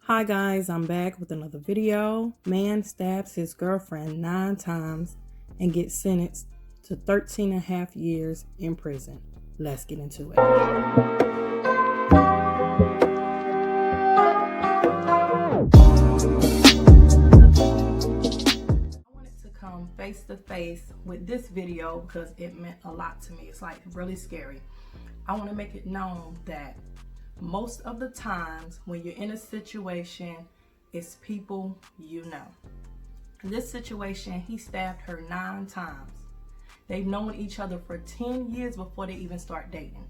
Hi guys, I'm back with another video. Man stabs his girlfriend 9 times and gets sentenced to 13 and a half years in prison. Let's get into it. To come face to face with this video because it meant a lot to me. It's like really scary. I want to make it known that most of the times when you're in a situation, it's people you know. In this situation, he stabbed her 9 times. They've known each other for 10 years before they even start dating.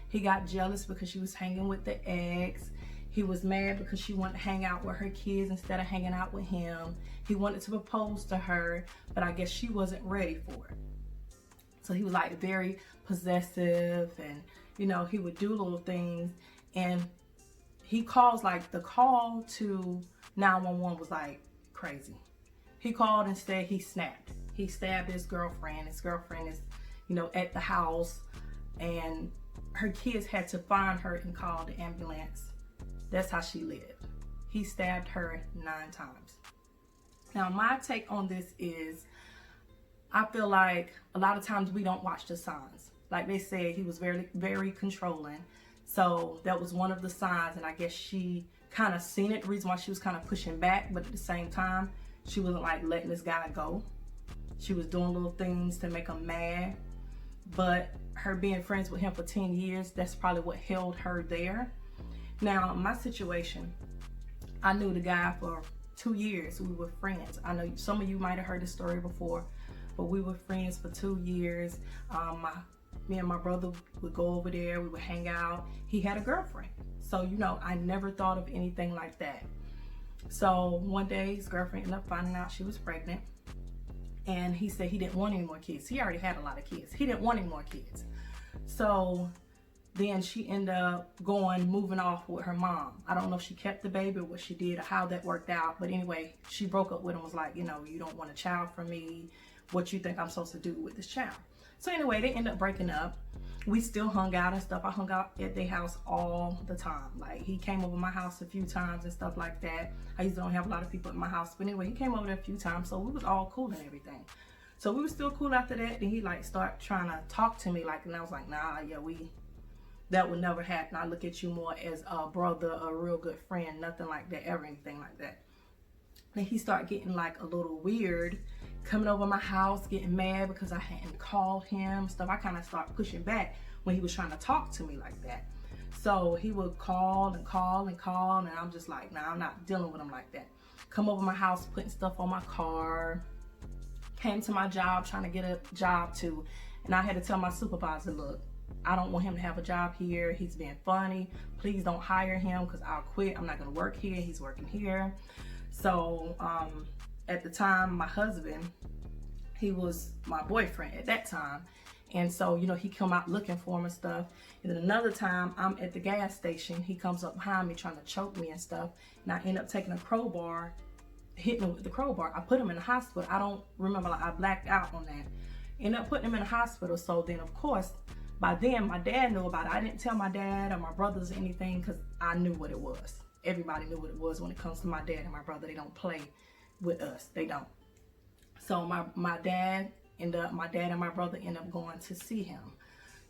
He got jealous because she was hanging with the ex. He was mad because she wanted to hang out with her kids instead of hanging out with him. He wanted to propose to her, but I guess she wasn't ready for it. So he was like very possessive, and he would do little things. And he calls, like the call to 911 was like crazy. He called and said he snapped. He stabbed his girlfriend. His girlfriend is, at the house, and her kids had to find her and call the ambulance. That's how she lived. He stabbed her 9 times. Now, my take on this is, I feel like a lot of times we don't watch the signs. Like they said, he was very, very controlling. So that was one of the signs, and I guess she kind of seen it. The reason why she was kind of pushing back, but at the same time, she wasn't like letting this guy go. She was doing little things to make him mad. But her being friends with him for 10 years, that's probably what held her there. Now, my situation, I knew the guy for 2 years. We were friends. I know some of you might have heard the story before, but we were friends for 2 years. Me and my brother would go over there. We would hang out. He had a girlfriend. So, I never thought of anything like that. So one day his girlfriend ended up finding out she was pregnant. And he said he didn't want any more kids. He already had a lot of kids. He didn't want any more kids. So then she ended up moving off with her mom. I don't know if she kept the baby or what she did or how that worked out. But anyway, she broke up with him, was like, you don't want a child from me. What you think I'm supposed to do with this child? So anyway, they ended up breaking up. We still hung out and stuff. I hung out at their house all the time. Like, he came over my house a few times and stuff like that. I used to don't have a lot of people in my house. But anyway, he came over there a few times. So we was all cool and everything. So we were still cool after that. Then he start trying to talk to me and I was like, nah, yeah, that would never happen. I look at you more as a brother, a real good friend, nothing like that, ever anything like that. Then he started getting a little weird, coming over my house, getting mad because I hadn't called him, stuff. I kind of started pushing back when he was trying to talk to me like that. So he would call and call and call, and I'm just like, nah, I'm not dealing with him like that. Come over my house, putting stuff on my car. Came to my job, trying to get a job too. And I had to tell my supervisor, look, I don't want him to have a job here. He's being funny. Please don't hire him because I'll quit. I'm not going to work here. He's working here. So at the time, my husband, he was my boyfriend at that time. And so, he come out looking for him and stuff. And then another time, I'm at the gas station. He comes up behind me trying to choke me and stuff. And I end up taking a crowbar, hitting him with the crowbar. I put him in the hospital. I don't remember, I blacked out on that. Ended up putting him in the hospital. So then, of course, by then, my dad knew about it. I didn't tell my dad or my brothers anything because I knew what it was. Everybody knew what it was when it comes to my dad and my brother. They don't play with us. They don't. So my dad and my brother end up going to see him.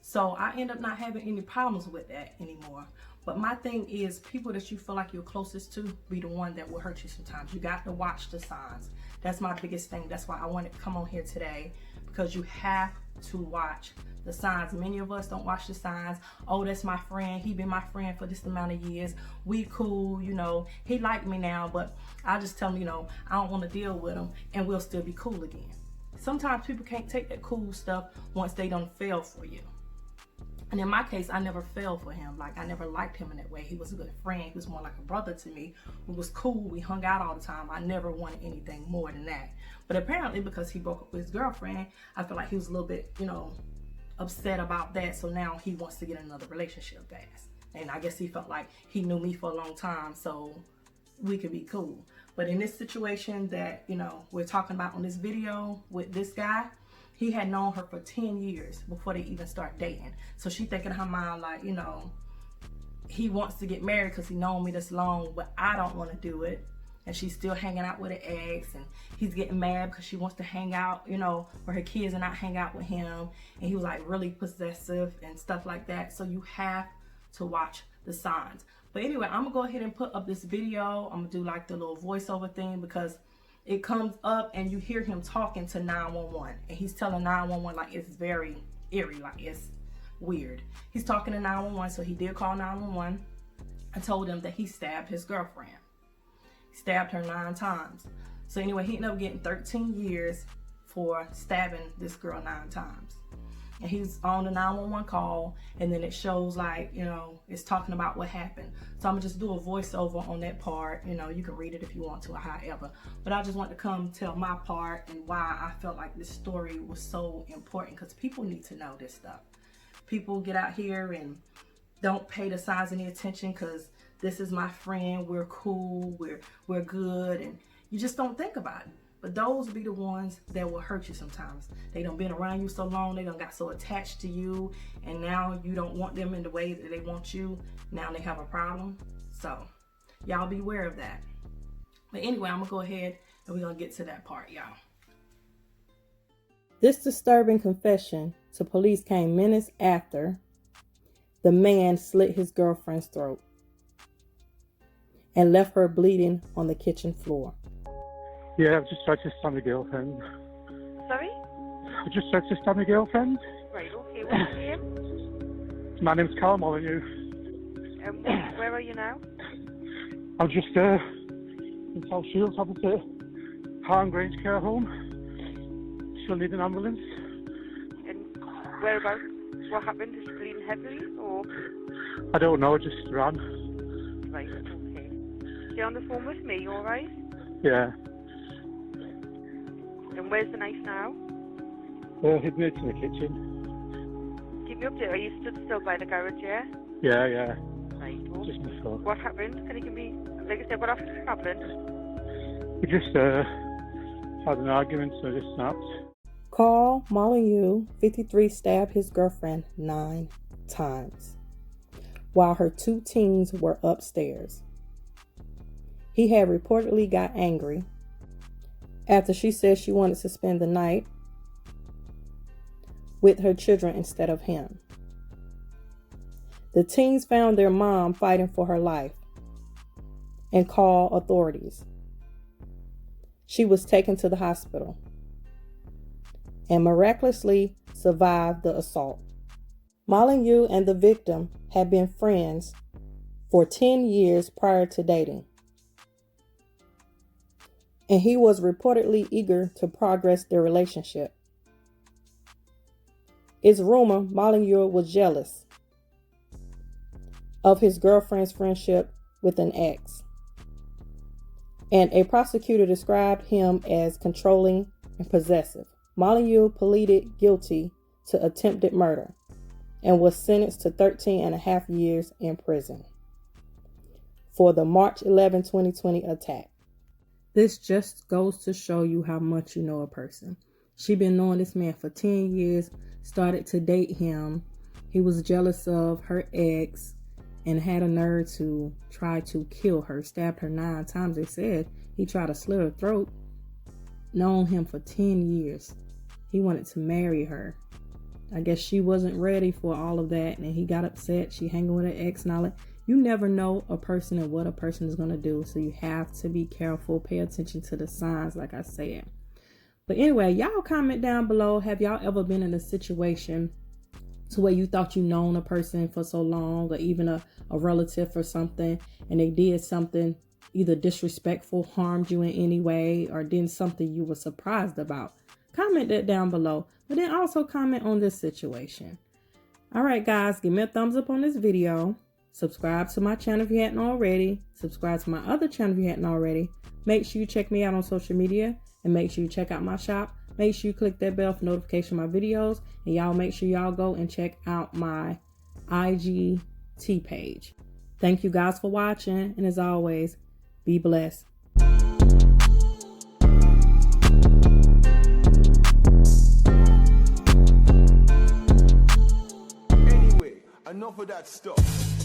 So I end up not having any problems with that anymore. But my thing is, people that you feel like you're closest to be the one that will hurt you sometimes. You got to watch the signs. That's my biggest thing. That's why I wanted to come on here today, because you have to watch the signs. Many of us don't watch the signs. Oh, that's my friend. He been my friend for this amount of years. We cool, he liked me now, but I just tell him, I don't want to deal with him, and we'll still be cool again. Sometimes people can't take that cool stuff once they don't fail for you. And in my case, I never fell for him. I never liked him in that way. He was a good friend. He was more like a brother to me. We was cool. We hung out all the time. I never wanted anything more than that. But apparently, because he broke up with his girlfriend, I feel like he was a little bit, upset about that. So now he wants to get another relationship fast. And I guess he felt like he knew me for a long time, so we could be cool. But in this situation that, we're talking about on this video with this guy, he had known her for 10 years before they even start dating. So she thinking in her mind, he wants to get married because he known me this long, but I don't want to do it. And she's still hanging out with her ex, and he's getting mad because she wants to hang out, you know, where her kids and not hang out with him. And he was like really possessive and stuff like that. So you have to watch the signs. But anyway, I'm gonna go ahead and put up this video. I'm gonna do like the little voiceover thing because it comes up and you hear him talking to 911, and he's telling 911 like it's very eerie, like it's weird. He's talking to 911, so he did call 911 and told them that he stabbed his girlfriend. Stabbed her 9 times. So anyway, he ended up getting 13 years for stabbing this girl 9 times. And he's on the 911 call, and then it shows like, you know, it's talking about what happened. So I'm gonna just do a voiceover on that part. You know, you can read it if you want to or however. But I just want to come tell my part and why I felt like this story was so important, because people need to know this stuff. People get out here and don't pay the signs any attention because this is my friend, we're cool, we're good, and you just don't think about it. But those be the ones that will hurt you sometimes. They done been around you so long, they done got so attached to you, and now you don't want them in the way that they want you. Now they have a problem. So y'all beware of that. But anyway, I'm gonna go ahead and we're gonna get to that part, y'all. This disturbing confession to police came minutes after the man slit his girlfriend's throat and left her bleeding on the kitchen floor. Yeah, I've just tried to stab my girlfriend. Sorry? I just tried to stab my girlfriend. Right, okay, what's your name? My name's Carl Molyneux. Where are you now? I'm just in South Shields, opposite Harm Grange Care Home. She'll need an ambulance. And whereabouts? What happened? Is she bleeding heavily, or? I don't know, I just ran. Right, okay. Stay on the phone with me, you alright? Yeah. And where's the knife now? Hidden it in the kitchen. Keep me updated. Are you stood still by the garage, yeah? Yeah. Right, okay. Just before. What happened? Can you give me, like I said, what happened? We just had an argument, so I just snapped. Carl Molyneux, 53, stabbed his girlfriend 9 times while her 2 teens were upstairs. He had reportedly got angry after she said she wanted to spend the night with her children instead of him. The teens found their mom fighting for her life and called authorities. She was taken to the hospital and miraculously survived the assault. Molyneux and the victim had been friends for 10 years prior to dating, and he was reportedly eager to progress their relationship. It's rumored Molyneux was jealous of his girlfriend's friendship with an ex, and a prosecutor described him as controlling and possessive. Molyneux pleaded guilty to attempted murder and was sentenced to 13.5 years in prison for the March 11, 2020 attack. This just goes to show you how much you know a person. She been knowing this man for 10 years, started to date him. He was jealous of her ex and had a nerve to try to kill her, stabbed her 9 times. They said he tried to slit her throat. Known him for 10 years. He wanted to marry her. I guess she wasn't ready for all of that, and he got upset. She hanging with her ex and all that. You never know a person and what a person is going to do, so you have to be careful. Pay attention to the signs, like I said. But anyway, y'all comment down below. Have y'all ever been in a situation to where you thought you known a person for so long, or even a relative or something, and they did something either disrespectful, harmed you in any way, or did something you were surprised about? Comment that down below. But then also comment on this situation. All right, guys, give me a thumbs up on this video. Subscribe to my channel if you hadn't already. Subscribe to my other channel if you hadn't already. Make sure you check me out on social media, and make sure you check out my shop. Make sure you click that bell for notification of my videos, and y'all make sure y'all go and check out my IGT page. Thank you guys for watching, and as always, be blessed. Anyway, enough of that stuff.